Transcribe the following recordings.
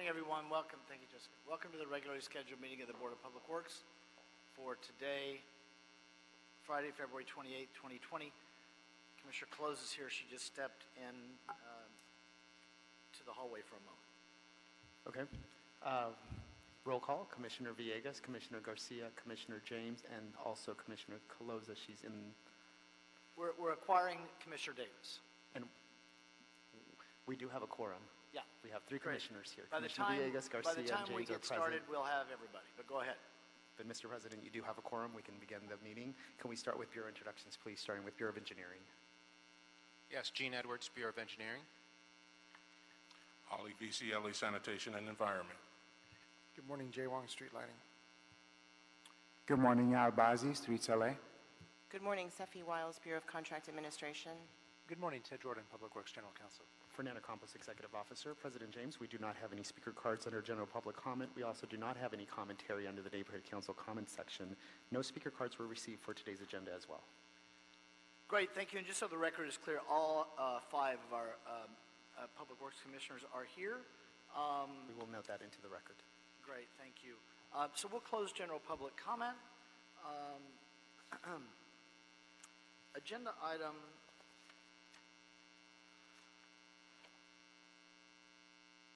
morning, everyone. Welcome. Thank you, Jessica. Welcome to the regularly scheduled meeting of the Board of Public Works for today, Friday, February 28, 2020. Commissioner Close is here. She just stepped in to the hallway for a moment. Okay. Roll call. Commissioner Villegas, Commissioner Garcia, Commissioner James, and also Commissioner Caloza. She's in. We're acquiring Commissioner Davis. And we do have a quorum. Yeah. We have three commissioners here. By the Commissioner Villegas, Garcia, by the time and we James get are present. started, we'll have everybody, but go ahead. But Mr. President, you do have a quorum. We can begin the meeting. Can we start with Bureau introductions, please, starting with Bureau of Engineering? Yes, Gene Edwards, Bureau of Engineering. Holly VCLE, Sanitation and Environment. Good morning, Jay Wong, Street Lighting. Good morning, Al Bazi, Streets LA. Good morning, Sefi Wiles, Bureau of Contract Administration. Good morning, Ted Jordan, Public Works General Counsel. Fernando Campos, Executive Officer. President James, we do not have any speaker cards under general public comment. We also do not have any commentary under the Neighborhood Council comment section. No speaker cards were received for today's agenda as well. Great, thank you. And just so the record is clear, all five of our Public Works Commissioners are here. We will note that into the record. Great, thank you. So we'll close general public comment. Agenda item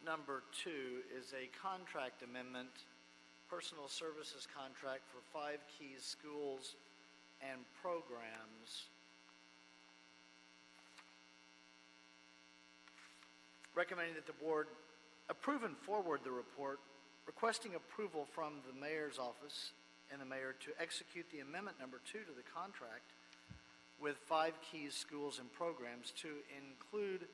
number 2 is a contract amendment, personal services contract for 5 Keys schools and programs. Recommending that the board approve and forward the report, requesting approval from the mayor's office and the mayor to execute the amendment number 2 to the contract with 5 Keys schools and programs to include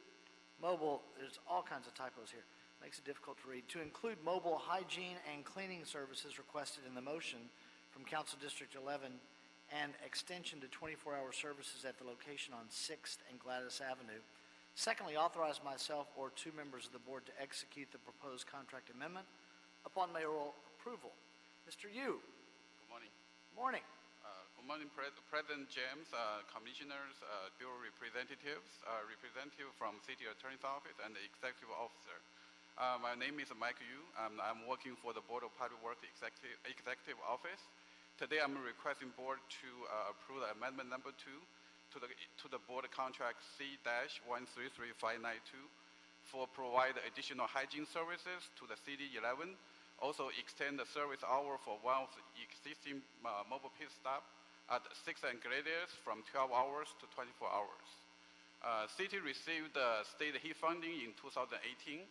mobile, there's all kinds of typos here, makes it difficult to read, to include mobile hygiene and cleaning services requested in the motion from Council District 11 and extension to 24-hour services at the location on 6th and Gladys Avenue. Secondly, authorize myself or 2 members of the board to execute the proposed contract amendment upon mayoral approval. Mr. Yu. Good morning. Morning. Good morning, President James, Commissioners, Bureau representatives, representative from City Attorney's Office, and the Executive Officer. My name is Mike Yu. I'm working for the Board of Public Works Executive Office. Today, I'm requesting board to approve the amendment number 2 to the board contract C-133592 for provide additional hygiene services to the CD11. Also extend the service hour for one of the existing mobile pit stop at 6 and Gladius from 12 hours to 24 hours. City received state heat funding in 2018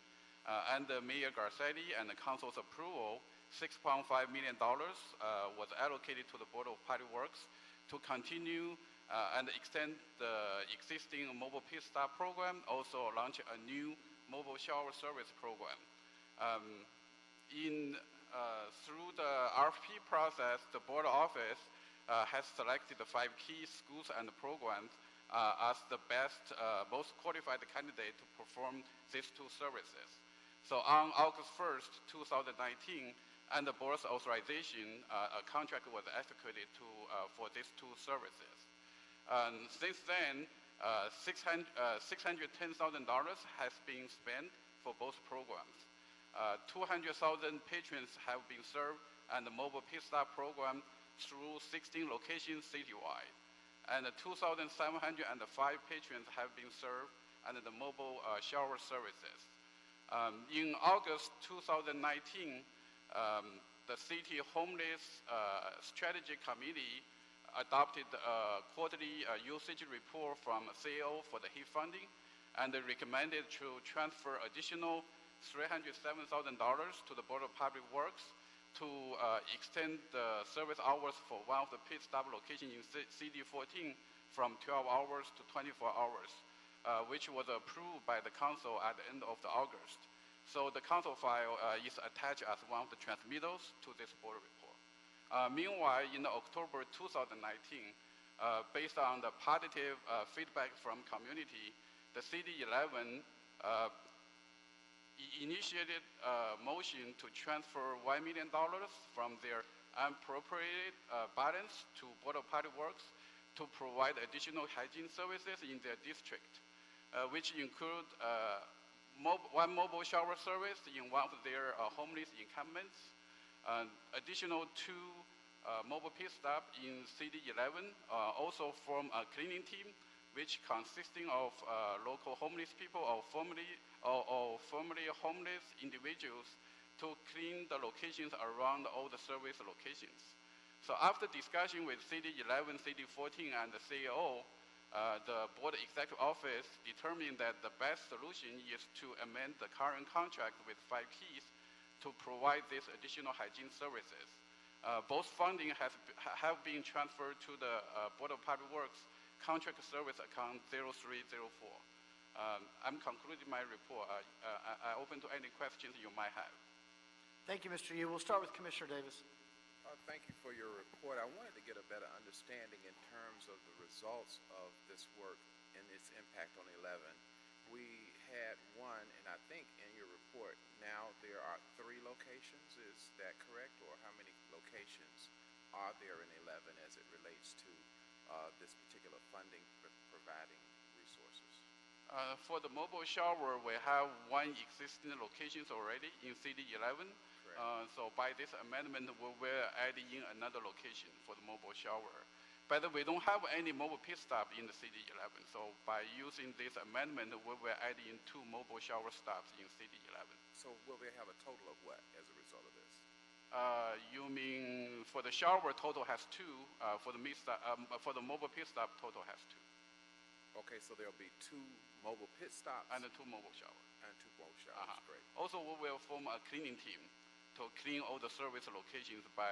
and Mayor Garcetti and the council's approval, $6.5 million was allocated to the Board of Public Works to continue and extend the existing mobile pit stop program, also launch a new mobile shower service program. Through the RFP process, the board office has selected the 5 key schools and programs as the best, most qualified candidate to perform these 2 services. So on August 1st, 2019, and the board's authorization, a contract was executed for these 2 services. Since then, $610,000 has been spent for both programs. 200,000 patrons have been served and the mobile pit stop program through 16 locations citywide. And 2,705 patrons have been served under the mobile shower services. In August 2019, the City Homeless Strategy Committee adopted a quarterly usage report from CEO for the heat funding, and they recommended to transfer additional $307,000 to the Board of Public Works to extend the service hours for one of the pit stop locations in CD14 from 12 hours to 24 hours, which was approved by the council at the end of August. So the council file is attached as one of the transmittals to this board report. Meanwhile, in October 2019, based on the positive feedback from community, the CD11 initiated a motion to transfer $1 million from their unappropriated balance to Board of Public Works to provide additional hygiene services in their district, which include one mobile shower service in one of their homeless encampments. Additional 2 mobile pit stop in CD11 also form a cleaning team, which consisting of local homeless people or formerly homeless individuals to clean the locations around all the service locations. So after discussion with CD11, CD14, and the CEO, the Board Executive Office determined that the best solution is to amend the current contract with 5 Keys to provide these additional hygiene services. Both funding have been transferred to the Board of Public Works contract service account 0304. I'm concluding my report. I open to any questions you might have. Thank you, Mr. Yu. We'll start with Commissioner Davis. Thank you for your report. I wanted to get a better understanding in terms of the results of this work and its impact on 11. We had one, and I think in your report now there are 3 locations. Is that correct? Or how many locations are there in 11 as it relates to this particular funding providing resources? For the mobile shower, we have 1 existing locations already in CD11. So by this amendment, we will add in another location for the mobile shower. But we don't have any mobile pit stop in the CD11. So by using this amendment, we will add in 2 mobile shower stops in CD11. So will we have a total of what as a result of this? You mean for the shower, total has 2. For the mobile pit stop, total has 2. Okay, so there'll be 2 mobile pit stops And 2 mobile showers. and 2 mobile showers. Great. Also, we will form a cleaning team to clean all the service locations by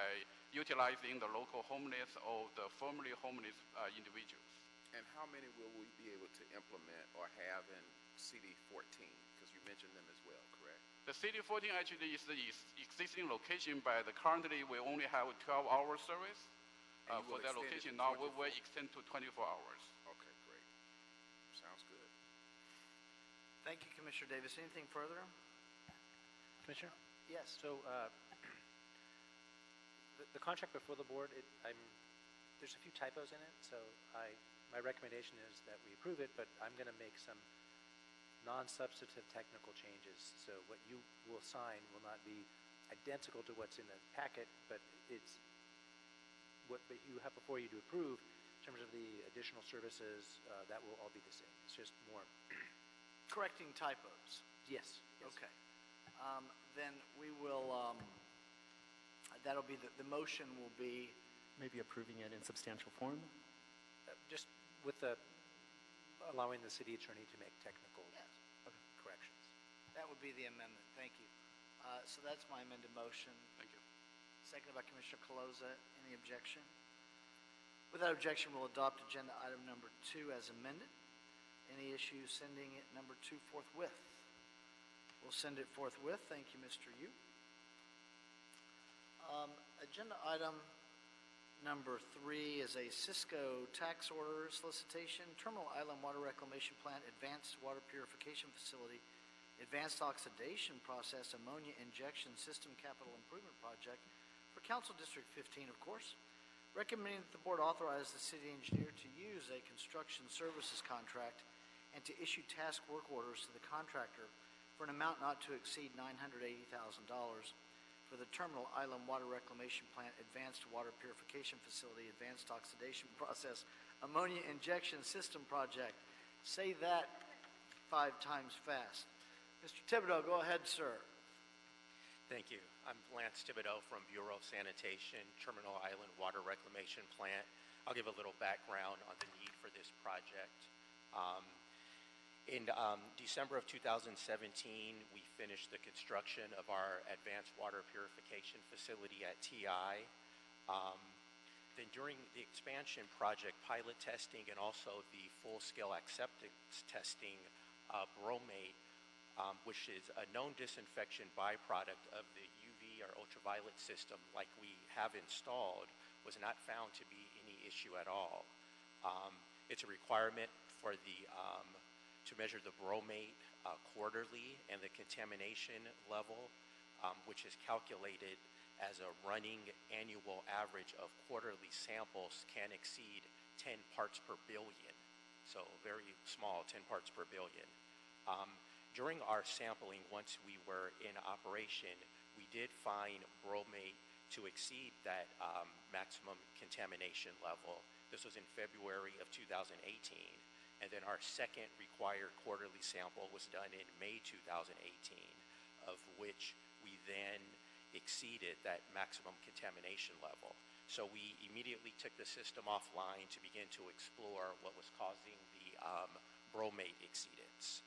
utilizing the local homeless or the formerly homeless individuals. And how many will we be able to implement or have in CD14? Because you mentioned them as well, correct? The CD14 actually is the existing location, but currently we only have 12-hour service And you for will that extend it location. to Now we 24? will extend to 24 hours. Okay, great. Sounds good. Thank you, Commissioner Davis. Anything further? Commissioner? Yes. So the contract before the board, there's a few typos in it, so my recommendation is that we approve it, but I'm going to make some non-substantive technical changes. So what you will sign will not be identical to what's in the packet, but it's what you have before you to approve in terms of the additional services. That will all be the same. It's just more. Correcting typos. Yes. Okay. Then we will, that'll be, the motion will be, Maybe approving it in substantial form? Just with allowing the city attorney to make technical yes, corrections. that would be the amendment. Thank you. So that's my amended motion. Thank you. Seconded by Commissioner Caloza. Any objection? Without objection, we'll adopt agenda item number 2 as amended. Any issues sending it number 2 forthwith? We'll send it forthwith. Thank you, Mr. Yu. Agenda item number 3 is a Cisco tax order solicitation, Terminal Island Water Reclamation Plant, Advanced Water Purification Facility, Advanced Oxidation Process, Ammonia Injection System Capital Improvement Project for Council District 15, of course. Recommending that the board authorize the city engineer to use a construction services contract and to issue task work orders to the contractor for an amount not to exceed $980,000 for the Terminal Island Water Reclamation Plant, Advanced Water Purification Facility, Advanced Oxidation Process, Ammonia Injection System Project. Say that 5 times fast. Mr. Thibodeau, go ahead, sir. Thank you. I'm Lance Thibodeau from Bureau of Sanitation, Terminal Island Water Reclamation Plant. I'll give a little background on the need for this project. In December of 2017, we finished the construction of our advanced water purification facility at TI. Then during the expansion project pilot testing and also the full-scale acceptance testing, bromate, which is a known disinfection byproduct of the UV or ultraviolet system like we have installed, was not found to be any issue at all. It's a requirement for to measure the bromate quarterly, and the contamination level, which is calculated as a running annual average of quarterly samples, can exceed 10 parts per billion. So very small, 10 parts per billion. During our sampling, once we were in operation, we did find bromate to exceed that maximum contamination level. This was in February of 2018. And then our second required quarterly sample was done in May 2018, of which we then exceeded that maximum contamination level. So we immediately took the system offline to begin to explore what was causing the bromate exceedance.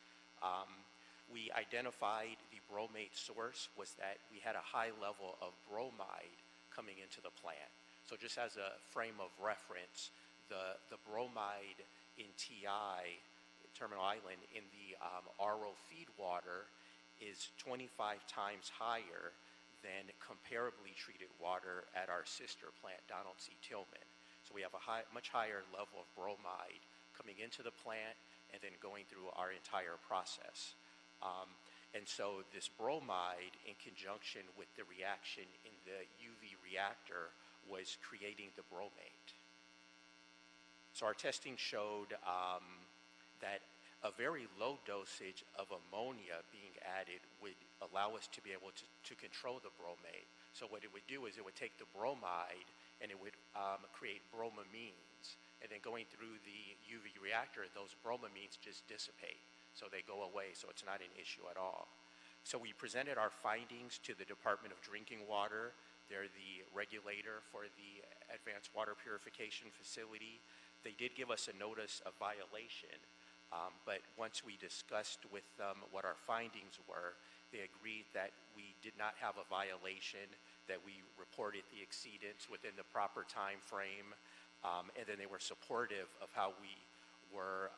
We identified the bromate source was that we had a high level of bromide coming into the plant. So just as a frame of reference, the bromide in TI, Terminal Island, in the RO feed water is 25 times higher than comparably treated water at our sister plant, Donald C. Tillman. So we have a much higher level of bromide coming into the plant and then going through our entire process. And so this bromide, in conjunction with the reaction in the UV reactor, was creating the bromate. So our testing showed that a very low dosage of ammonia being added would allow us to be able to control the bromate. So what it would do is it would take the bromide and it would create bromamines. And then going through the UV reactor, those bromamines just dissipate. So they go away, so it's not an issue at all. So we presented our findings to the Department of Drinking Water. They're the regulator for the Advanced Water Purification Facility. They did give us a notice of violation, but once we discussed with them what our findings were, they agreed that we did not have a violation, that we reported the exceedance within the proper time frame, and then they were supportive of how we were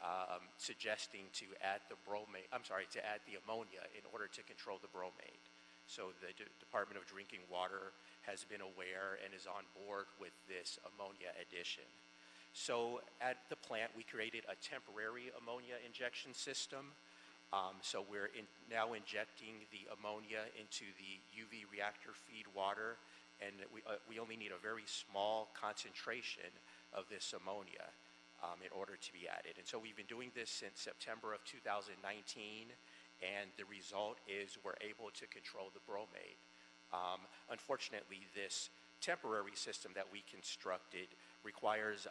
suggesting to add the ammonia in order to control the bromate. So the Department of Drinking Water has been aware and is on board with this ammonia addition. So at the plant, we created a temporary ammonia injection system. So we're now injecting the ammonia into the UV reactor feed water, and we only need a very small concentration of this ammonia in order to be added. And so we've been doing this since September of 2019, and the result is we're able to control the bromate. Unfortunately, this temporary system that we constructed requires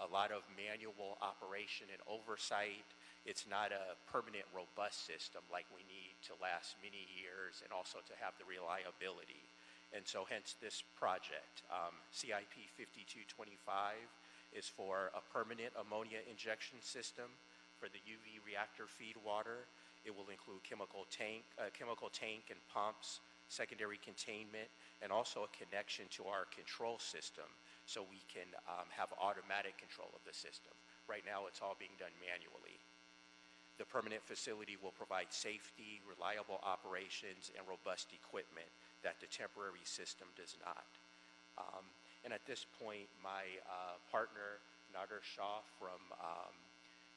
a lot of manual operation and oversight. It's not a permanent, robust system like we need to last many years and also to have the reliability. And so hence this project, CIP 5225, is for a permanent ammonia injection system for the UV reactor feed water. It will include chemical tank and pumps, secondary containment, and also a connection to our control system so we can have automatic control of the system. Right now, it's all being done manually. The permanent facility will provide safety, reliable operations, and robust equipment that the temporary system does not. And at this point, my partner, Nader Shah from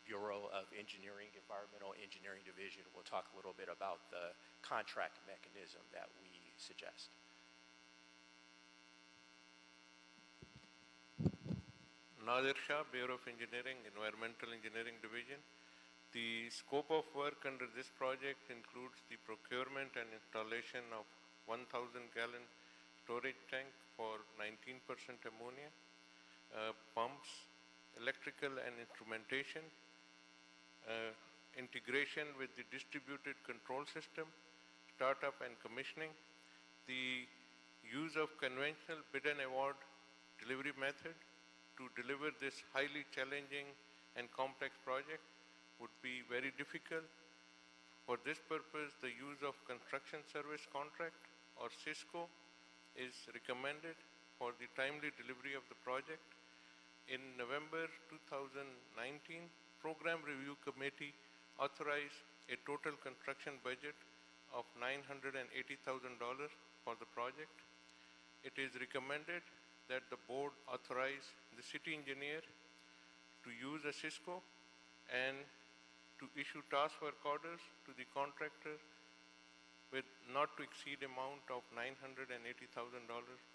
Bureau of Engineering, Environmental Engineering Division, will talk a little bit about the contract mechanism that we suggest. Nader Shah, Bureau of Engineering, Environmental Engineering Division. The scope of work under this project includes the procurement and installation of 1,000-gallon storage tank for 19% ammonia, pumps, electrical and instrumentation, integration with the distributed control system, startup and commissioning. The use of conventional bid and award delivery method to deliver this highly challenging and complex project would be very difficult. For this purpose, the use of construction service contract or CISCO is recommended for the timely delivery of the project. In November 2019, Program Review Committee authorized a total construction budget of $980,000 for the project. It is recommended that the board authorize the city engineer to use a CISCO and to issue task work orders to the contractor with not to exceed amount of $980,000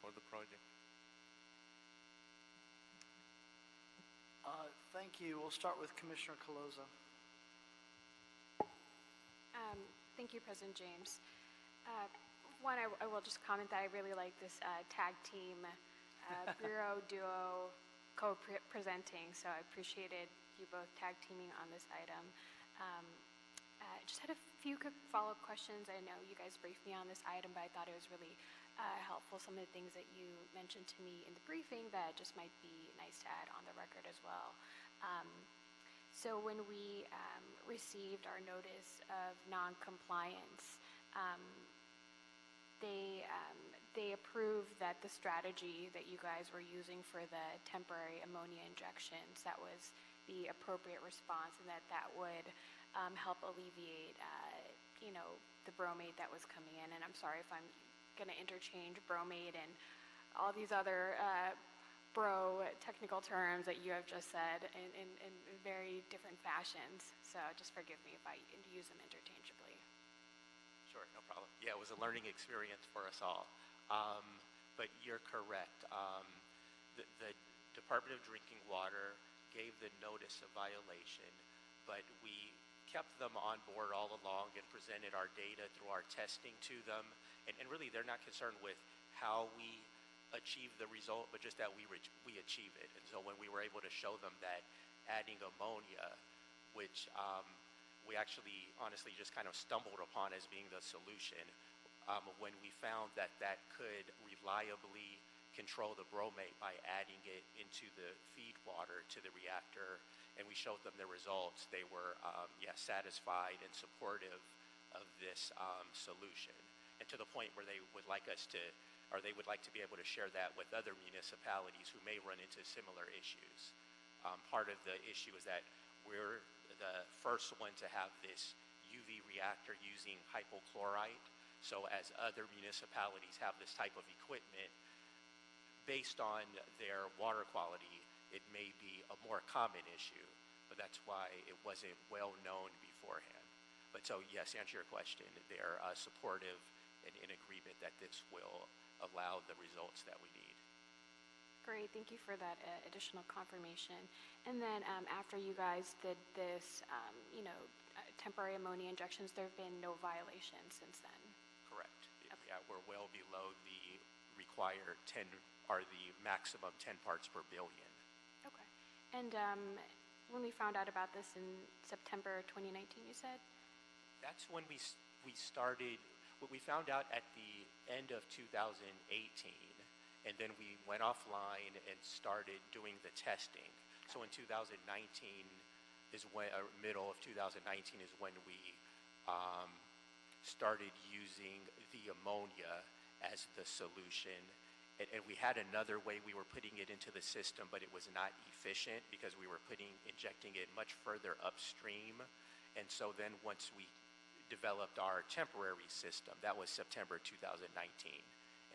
for the project. Thank you. We'll start with Commissioner Caloza. Thank you, President James. One, I will just comment that I really like this tag team bureau duo co-presenting, so I appreciated you both tag teaming on this item. Just had a few quick follow-up questions. I know you guys briefed me on this item, but I thought it was really helpful, some of the things that you mentioned to me in the briefing that just might be nice to add on the record as well. So when we received our notice of non-compliance, they approved that the strategy that you guys were using for the temporary ammonia injections, that was the appropriate response, and that would help alleviate, the bromate that was coming in. And I'm sorry if I'm going to interchange bromate and all these other technical terms that you have just said in very different fashions. So just forgive me if I use them interchangeably. Sure, no problem. Yeah, it was a learning experience for us all. But you're correct. The Department of Drinking Water gave the notice of violation, but we kept them on board all along and presented our data through our testing to them. And really, they're not concerned with how we achieve the result, but just that we achieve it. And so when we were able to show them that adding ammonia, which we actually honestly just kind of stumbled upon as being the solution, when we found that that could reliably control the bromate by adding it into the feed water to the reactor, and we showed them the results, they were satisfied and supportive of this solution, and to the point where they would like us to, or they would like to be able to share that with other municipalities who may run into similar issues. Part of the issue is that we're the first one to have this UV reactor using hypochlorite. So as other municipalities have this type of equipment, based on their water quality, it may be a more common issue, but that's why it wasn't well known beforehand. But so yes, to answer your question, they're supportive and in agreement that this will allow the results that we need. Great, thank you for that additional confirmation. And then after you guys did this, temporary ammonia injections, there have been no violations since then? Correct. Okay. Yeah, we're well below the required 10, or the maximum 10 parts per billion. Okay. And when we found out about this in September 2019, you said? That's when we started. We found out at the end of 2018, and then we went offline and started doing the testing. So in 2019 is when, or middle of 2019 is when we started using the ammonia as the solution. And we had another way we were putting it into the system, but it was not efficient because we were injecting it much further upstream. And so then once we developed our temporary system, that was September 2019.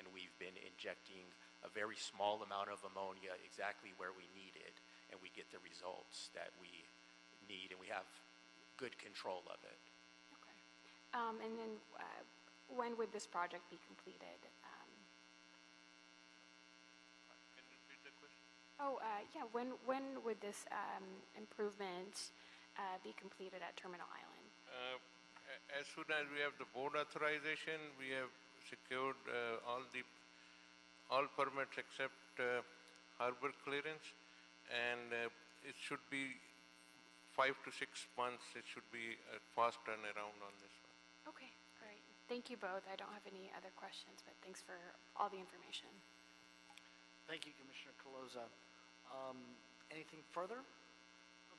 And we've been injecting a very small amount of ammonia exactly where we need it, and we get the results that we need, and we have good control of it. Okay. And then when would this project be completed? Can you repeat the question? Yeah. When would this improvement be completed at Terminal Island? As soon as we have the board authorization, we have secured all permits except harbor clearance, and it should be 5 to 6 months. It should be a fast turnaround on this one. Okay, great. Thank you both. I don't have any other questions, but thanks for all the information. Thank you, Commissioner Caloza. Anything further?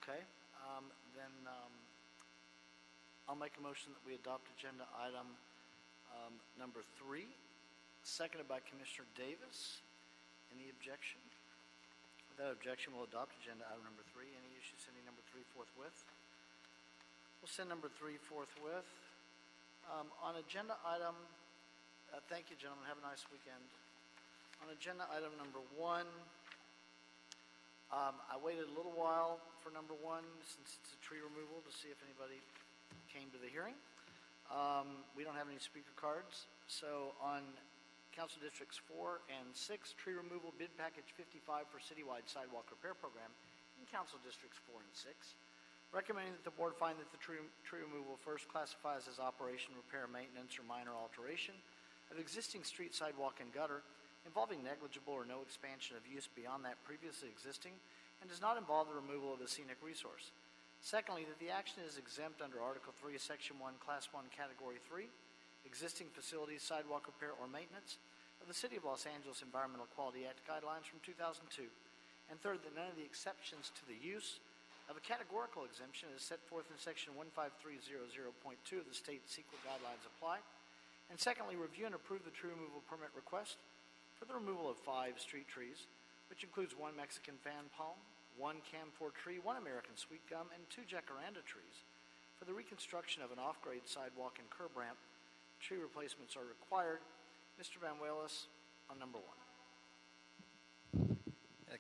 Okay, then I'll make a motion that we adopt agenda item number 3, seconded by Commissioner Davis. Any objection? Without objection, we'll adopt agenda item number 3. Any issue sending number 3 forthwith? We'll send number 3 forthwith. On agenda item, thank you, gentlemen. Have a nice weekend. On agenda item number 1, I waited a little while for number 1 since it's a tree removal to see if anybody came to the hearing. We don't have any speaker cards. So on Council Districts 4 and 6, tree removal bid package 55 for citywide sidewalk repair program in Council Districts 4 and 6. recommending that the board find that the tree removal first classifies as operation, repair, maintenance, or minor alteration of existing street, sidewalk, and gutter involving negligible or no expansion of use beyond that previously existing and does not involve the removal of a scenic resource. Secondly, that the action is exempt under Article 3, Section 1, Class 1, Category 3, existing facilities, sidewalk repair, or maintenance of the City of Los Angeles Environmental Quality Act guidelines from 2002. And third, that none of the exceptions to the use of a categorical exemption as set forth in Section 15300.2 of the state CEQA guidelines apply. And secondly, review and approve the tree removal permit request for the removal of 5 street trees, which includes 1 Mexican fan palm, 1 camphor tree, 1 American sweet gum, and 2 jacaranda trees for the reconstruction of an off-grade sidewalk and curb ramp. Tree replacements are required. Mr. Banuelos on number 1.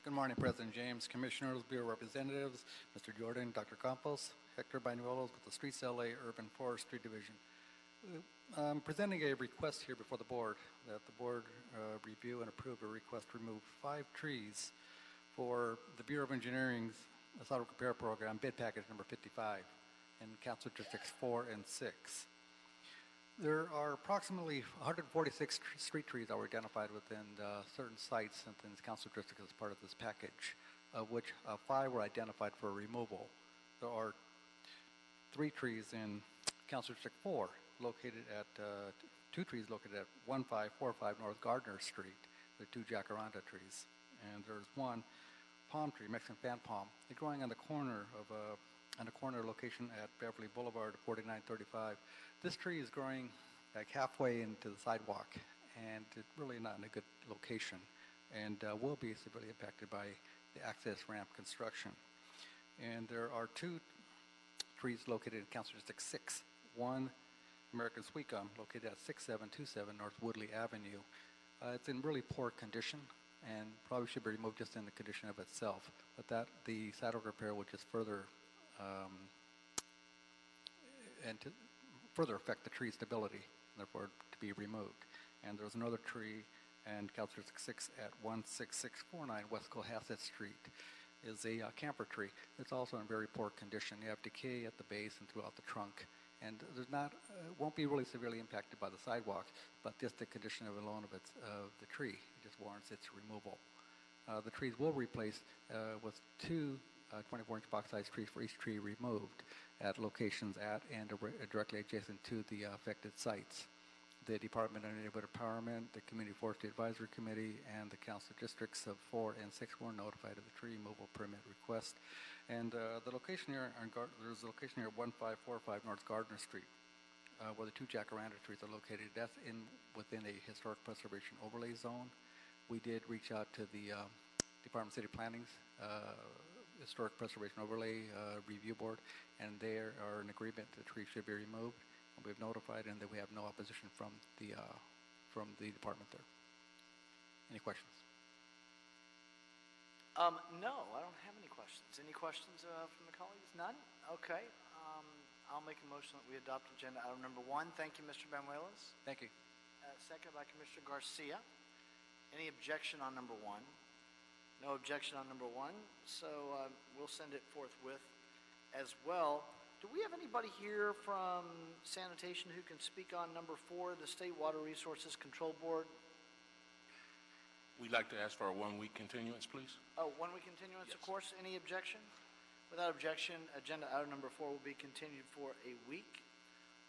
Good morning, President James, Commissioners, Bureau Representatives, Mr. Jordan, Dr. Campos, Hector Banuelos with the Streets LA Urban Forestry Division. I'm presenting a request here before the board that the board review and approve a request to remove 5 trees for the Bureau of Engineering's Sidewalk Repair Program, bid package number 55 in Council Districts 4 and 6. There are approximately 146 street trees that were identified within certain sites within the council district as part of this package, of which 5 were identified for removal. There are 3 trees in Council District 4 located at 2 trees located at 1545 North Gardner Street. There are 2 jacaranda trees, and there's 1 palm tree, Mexican fan palm. They're growing on the corner of location at Beverly Boulevard, 4935. This tree is growing like halfway into the sidewalk, and it's really not in a good location, and will be severely impacted by the access ramp construction. And there are 2 trees located in Council District 6. 1 American sweet gum located at 6727 North Woodley Avenue. It's in really poor condition and probably should be removed just in the condition of itself, but that the sidewalk repair would just further affect the tree's stability, therefore to be removed. And there's another tree in Council District 6 at 16649 West Cohasset Street. Is a camphor tree. It's also in very poor condition. You have decay at the base and throughout the trunk, and there's not won't be really severely impacted by the sidewalk, but just the condition of alone of the tree just warrants its removal. The trees will replace with 2 24-inch box-sized trees for each tree removed at locations at and directly adjacent to the affected sites. The Department of Neighborhood Empowerment, the Community Forestry Advisory Committee, and the Council Districts of 4 and 6 were notified of the tree removal permit request. And the location here, there's a location here at 1545 North Gardner Street, where the 2 jacaranda trees are located. That's within a historic preservation overlay zone. We did reach out to the Department of City Planning's Historic Preservation Overlay Review Board, and they are in agreement that the tree should be removed. And we've notified, and that we have no opposition from the department there. Any questions? No, I don't have any questions. Any questions from the colleagues? None? Okay. I'll make a motion that we adopt agenda item number 1. Thank you, Mr. Banuelos. Thank you. Second by Commissioner Garcia. Any objection on number 1? No objection on number 1, so we'll send it forthwith as well. Do we have anybody here from sanitation who can speak on number 4, the State Water Resources Control Board? We'd like to ask for a 1-week continuance, please. Oh, 1-week continuance, yes. Of course. Any objection? Without objection, agenda item number 4 will be continued for a week.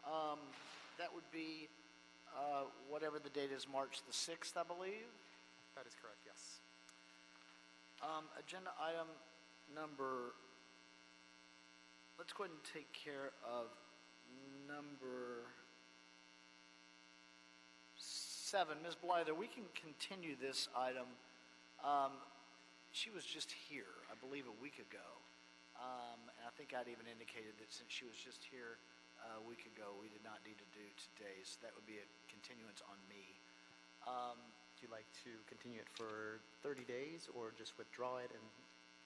That would be whatever the date is, March the 6th, I believe. That is correct, yes. Agenda item number, let's go ahead and take care of number 7. Ms. Blyther, we can continue this item. She was just here, I believe, a week ago. And I think I'd even indicated that since she was just here a week ago, we did not need to do today, so that would be a continuance on me. Would you like to continue it for 30 days or just withdraw it and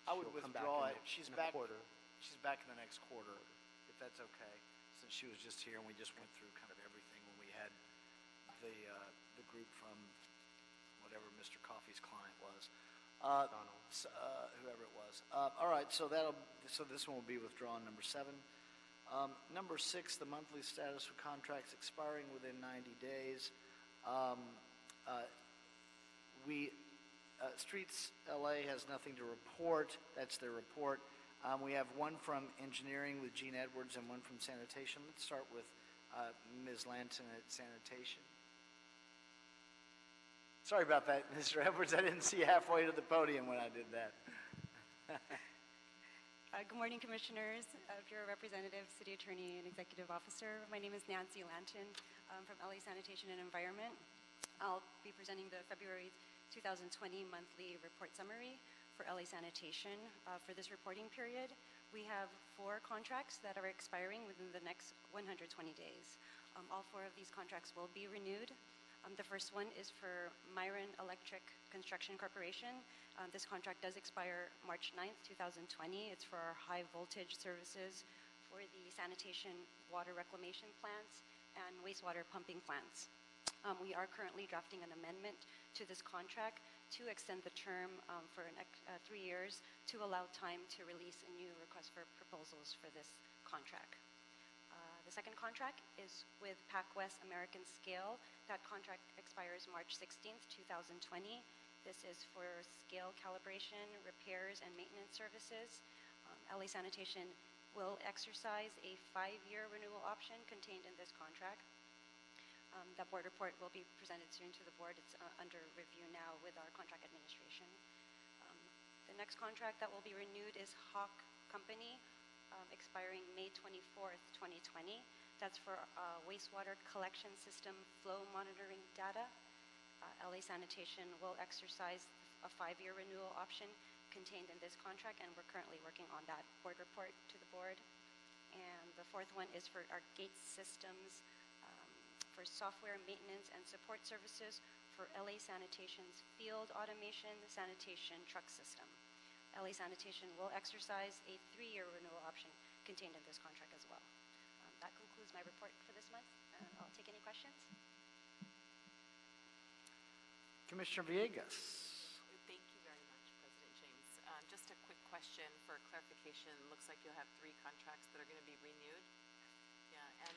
I would come withdraw back it. She's in a back. quarter? She's back in the next quarter, if that's okay. Since she was just here and we just went through kind of everything when we had the group from whatever Mr. Coffey's client was. Whoever it was. All right, so this one will be withdrawn, number 7. Number 6, the monthly status of contracts expiring within 90 days. Streets LA has nothing to report. That's their report. We have one from engineering with Gene Edwards and one from sanitation. Let's start with Ms. Lanton at sanitation. Sorry about that, Mr. Edwards. I didn't see you halfway to the podium when I did that. Good morning, Commissioners, Bureau Representative, City Attorney, and Executive Officer. My name is Nancy Lanton from LA Sanitation and Environment. I'll be presenting the February 2020 monthly report summary for LA Sanitation. For this reporting period, we have 4 contracts that are expiring within the next 120 days. All 4 of these contracts will be renewed. The first one is for Myron Electric Construction Corporation. This contract does expire March 9th, 2020. It's for our high voltage services for the sanitation water reclamation plants and wastewater pumping plants. We are currently drafting an amendment to this contract to extend the term for 3 years to allow time to release a new request for proposals for this contract. The second contract is with PacWest American Scale. That contract expires March 16th, 2020. This is for scale calibration, repairs, and maintenance services. LA Sanitation will exercise a 5-year renewal option contained in this contract. That board report will be presented soon to the board. It's under review now with our contract administration. The next contract that will be renewed is Hawk Company, expiring May 24th, 2020. That's for wastewater collection system flow monitoring data. LA Sanitation will exercise a 5-year renewal option contained in this contract, and we're currently working on that board report to the board. And the fourth one is for our gate systems for software maintenance and support services for LA Sanitation's field automation sanitation truck system. LA Sanitation will exercise a 3-year renewal option contained in this contract as well. That concludes my report for this month. I'll take any questions. Commissioner Villegas. Thank you very much, President James. Just a quick question for clarification. Looks like you'll have 3 contracts that are going to be renewed. Yeah, and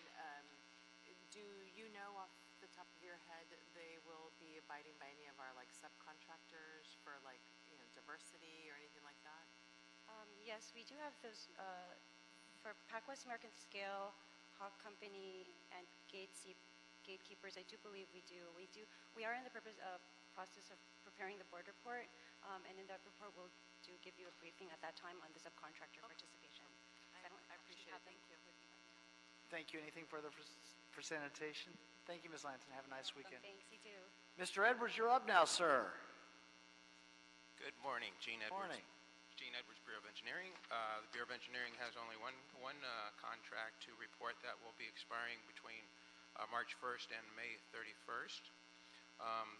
do you know off the top of your head they will be abiding by any of our subcontractors for diversity or anything like that? Yes, we do have those for PacWest American Scale, Hawk Company, and Gatekeepers. I do believe we do. We are in the process of preparing the board report, and in that report we'll give you a briefing at that time on the subcontractor participation. I appreciate it. Thank you. Thank you. Anything further for sanitation? Thank you, Ms. Lanton. Have a nice weekend. Thanks, you too. Mr. Edwards, you're up now, sir. Good morning, Gene Edwards. Morning. Gene Edwards, Bureau of Engineering. The Bureau of Engineering has only one contract to report that will be expiring between March 1st and May 31st.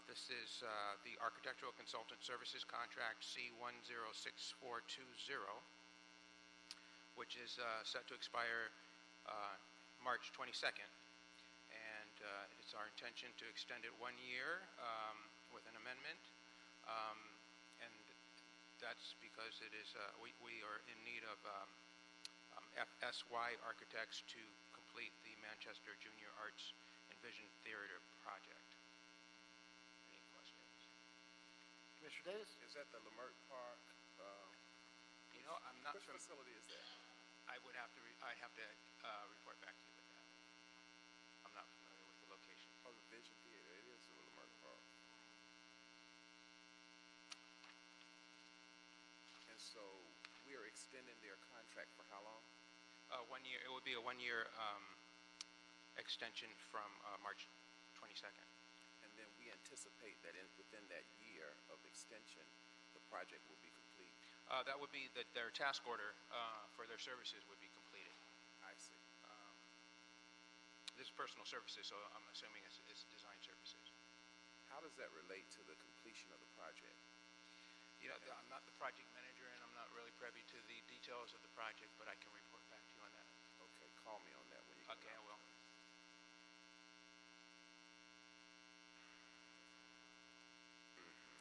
This is the Architectural Consultant Services Contract C106420, which is set to expire March 22nd. And it's our intention to extend it 1 year with an amendment. And that's because it is we are in need of FSY architects to complete the Manchester Junior Arts and Vision Theater project. Any questions? Commissioner Davis? Is that the Lamert Park? You know, I'm not. Which facility is that? I'd have to report back to you with that. I'm not familiar with the location. Oh, the Vision Theater. It is in Lamert Park. And so we are extending their contract for how long? 1 year. It would be a 1-year extension from March 22nd. And then we anticipate that within that year of extension, the project will be complete. That would be that their task order for their services would be completed. I see. This is personal services, so I'm assuming it's design services. How does that relate to the completion of the project? You know, I'm not the project manager, and I'm not really privy to the details of the project, but I can report back to you on that. Okay, call me on that when you Okay, I will.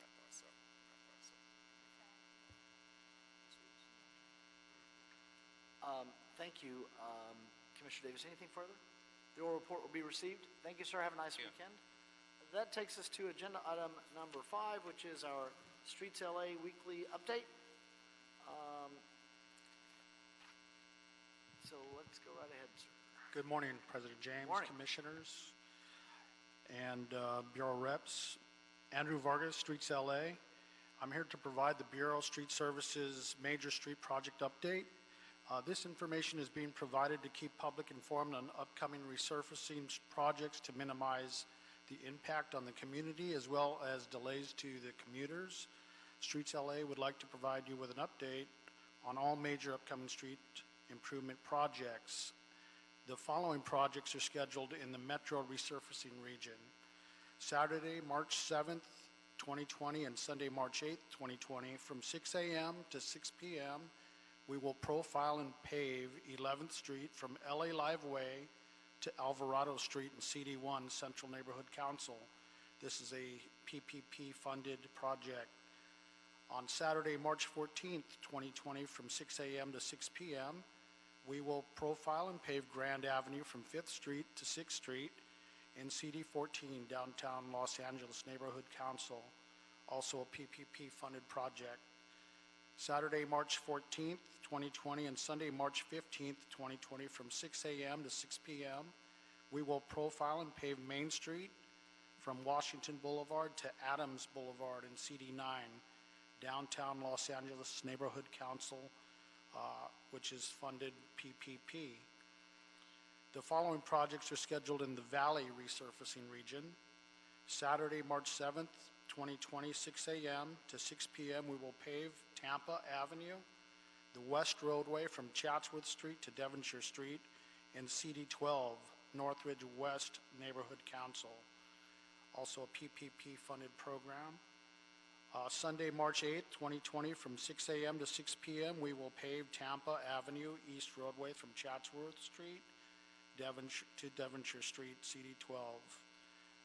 I thought so. Thank you, Commissioner Davis. Anything further? The oral report will be received. Thank you, sir. Have a nice weekend. That takes us to agenda item number 5, which is our Streets LA weekly update. So let's go right ahead, sir. Good morning, President James, Morning. Commissioners, and Bureau Reps. Andrew Vargas, Streets LA. I'm here to provide the Bureau Street Services Major Street Project Update. This information is being provided to keep public informed on upcoming resurfacing projects to minimize the impact on the community as well as delays to the commuters. Streets LA would like to provide you with an update on all major upcoming street improvement projects. The following projects are scheduled in the metro resurfacing region. Saturday, March 7th, 2020 and Sunday, March 8th, 2020 from 6 a.m. to 6 p.m. we will profile and pave 11th Street from LA Live Way to Alvarado Street in CD1 Central Neighborhood Council. This is a PPP funded project. On Saturday, March 14th, 2020 from 6 a.m. to 6 p.m. we will profile and pave Grand Avenue from 5th Street to 6th Street in CD14 Downtown Los Angeles Neighborhood Council, also a PPP funded project. Saturday, March 14th, 2020 and Sunday, March 15th, 2020 from 6 a.m. to 6 p.m. we will profile and pave Main Street from Washington Boulevard to Adams Boulevard in CD9 Downtown Los Angeles Neighborhood Council, which is funded PPP. The following projects are scheduled in the Valley resurfacing region. Saturday, March 7th, 2020, 6 a.m. to 6 p.m. we will pave Tampa Avenue, the West Roadway from Chatsworth Street to Devonshire Street in CD12 Northridge West Neighborhood Council, also a PPP funded program. Sunday, March 8th, 2020 from 6 a.m. to 6 p.m. we will pave Tampa Avenue East Roadway from Chatsworth Street to Devonshire Street, CD12,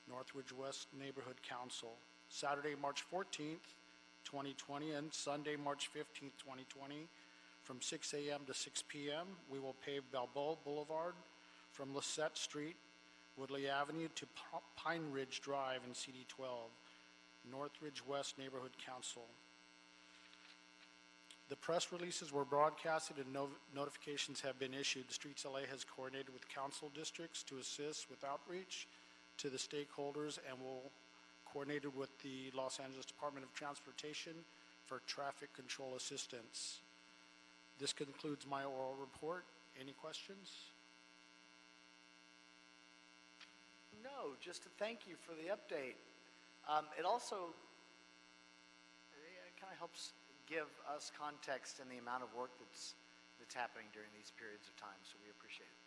Northridge West Neighborhood Council. Saturday, March 14th, 2020 and Sunday, March 15th, 2020 from 6 a.m. to 6 p.m. we will pave Balboa Boulevard from Lisette Street, Woodley Avenue to Pine Ridge Drive in CD12, Northridge West Neighborhood Council. The press releases were broadcasted and notifications have been issued. Streets LA has coordinated with council districts to assist with outreach to the stakeholders and will coordinate with the Los Angeles Department of Transportation for traffic control assistance. This concludes my oral report. Any questions? No, just to thank you for the update. It also kind of helps give us context in the amount of work that's happening during these periods of time, so we appreciate it.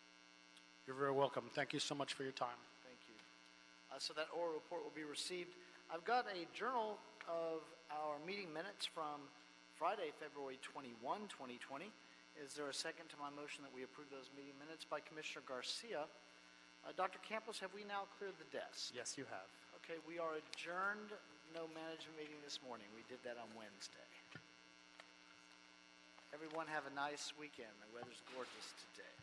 You're very welcome. Thank you so much for your time. Thank you. So that oral report will be received. I've got a journal of our meeting minutes from Friday, February 21, 2020. Is there a second to my motion that we approve those meeting minutes by Commissioner Garcia? Dr. Campos, have we now cleared the desk? Yes, you have. Okay, we are adjourned. No management meeting this morning. We did that on Wednesday. Everyone have a nice weekend. The weather's gorgeous today.